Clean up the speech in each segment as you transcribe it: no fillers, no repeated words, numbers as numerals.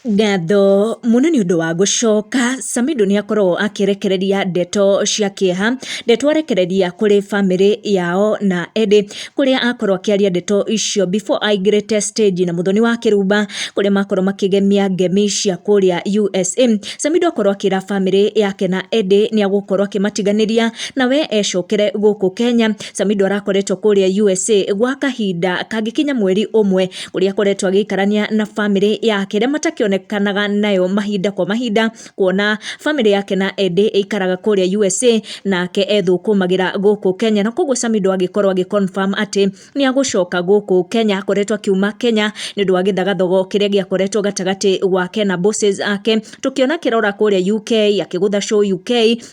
Ngatho muno nĩ ũndũ wa gũcoka. Samidoh nĩ akorwo akĩrekereria ndeto cia kĩeha, ndeto arekereria kũrĩ bamĩrĩ yao na ende, kũrĩa akorwo akĩaria ndeto icio before aingĩrĩte stage na Muthoni wa Kĩrumba, kũrĩa makorwo makĩgemia ngemi cia kũrĩa USA. Samidoh akorwo akĩra bamĩrĩ yake na ende nĩ agũkorwo akĩmatiganĩria nawe ecokere gũkũ Kenya. Samidoh arakoretwo kũrĩa USA gwa kahinda kangĩkinya mweri ũmwe, kũrĩa akoretwo agĩikarania na bamĩrĩ yake rĩa matakĩonekanaga nayo mahinda kwa mahinda, kuona bamĩrĩ yake na ende ĩikaraga kũrĩa USA nake ethũkũmagĩra gũkũ Kenya, na koguo Samidoh agĩkorwo agĩconfirm atĩ nĩ agũcoka gũkũ Kenya. Akoretwo akiuma Kenya nĩ ũndũ wa gĩthagathogo kĩrĩa gĩakoretwo gatagatĩ wake na bosses ake, tũkĩona akĩrora kũrĩa UK, akĩgũtha show UK,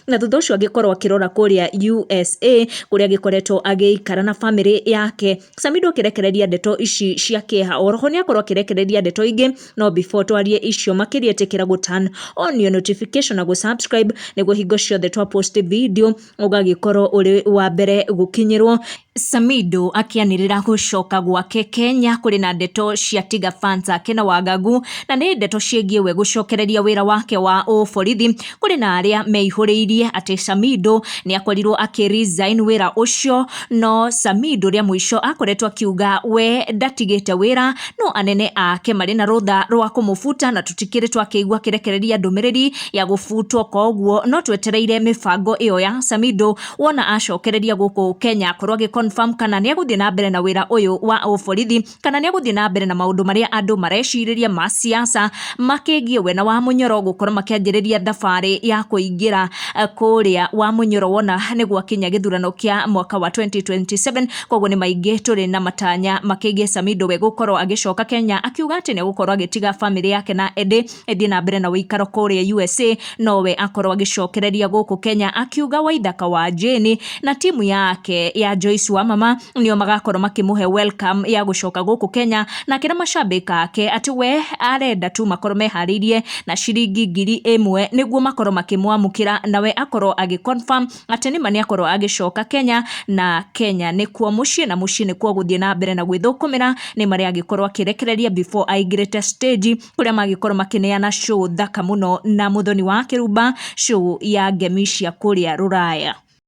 na thutha ũcio agĩkorwo akĩrora kũrĩa USA kũrĩa agĩkoretwo agĩikara na bamĩrĩ yake. Samidoh akĩrekereria ndeto ici cia kĩeha, oroho nĩ akorwo akĩrekereria ndeto ingĩ, no before twarie icio makĩria tekera gũ turn on your notification na gũ subscribe nĩguo hingo ciothe twa post video ũgagĩkorwo ũrĩ wa mbere gũkinyĩrwo. Samidoh akĩanĩrĩra gũcoka gwake Kenya kũrĩ na ndeto cia tiga fans ake na wagagu, na nĩ ndeto ciĩgiĩ we gũcokereria wĩra wake wa ũborithi. Kũrĩ na arĩa meihũrĩirie atĩ Samidoh nĩ akorirwo akĩ-resign wĩra ũcio, no Samidoh rĩa mũico akoretwo akiuga we ndatigĩte wĩra, no anene ake marĩ na rũtha rwa kũmũbuta, na tũtikĩrĩ twakĩigua akĩrekereria ndũmĩrĩri ya gũbutwo. Koguo no twetereire mĩbango ĩyo ya Samidoh wona acokereria gũkũ Kenya akorwo agĩconfirm kana nĩ agũthiĩ na mbere na wĩra ũyũ wa ũborithi, kana nĩ agũthiĩ na mbere na maũndũ marĩa andũ marecirĩria ma siasa makĩgiĩ we na Wamunyoro gũkorwo makĩanjĩrĩria thabarĩ ya kũingĩra kũrĩa Wamunyoro, wona nĩ gwakinya gĩthurano kĩa mwaka wa 2027. Koguo nĩ maingĩ tũrĩ na matanya makĩgiĩ Samidoh we gũkorwo agĩcoka Kenya, akiuga atĩ nĩ agũkorwo agĩtiga bamĩrĩ yake na ende ĩthiĩ na mbere na wĩikaro kũrĩa USA, no we akorwo agĩcokereria gũkũ Kenya, akiuga Waithaka wa Jane na timu yake ya Joyce wa mama nĩo magakorwo makĩmũhe welcome ya gũcoka gũkũ Kenya, na kĩra macambĩka ake atĩ we arenda tu makorwo meharĩirie na ciringi 1,000 nĩguo makorwo makĩmwamũkĩra, na we akorwo agĩconfirm atĩ nĩma nĩ akorwo agĩcoka Kenya, na Kenya nĩkuo mũciĩ, na mũciĩ nĩkuo gũthiĩ na mbere na gwĩthũkũmĩra. Nĩ marĩa agĩkorwo akĩrekereria before aingĩrĩte stage kũrĩa magĩkorwo makĩneana show thaka mũno na Muthoni wa Kĩrumba, show ya ngemi cia kũrĩa Rũraya.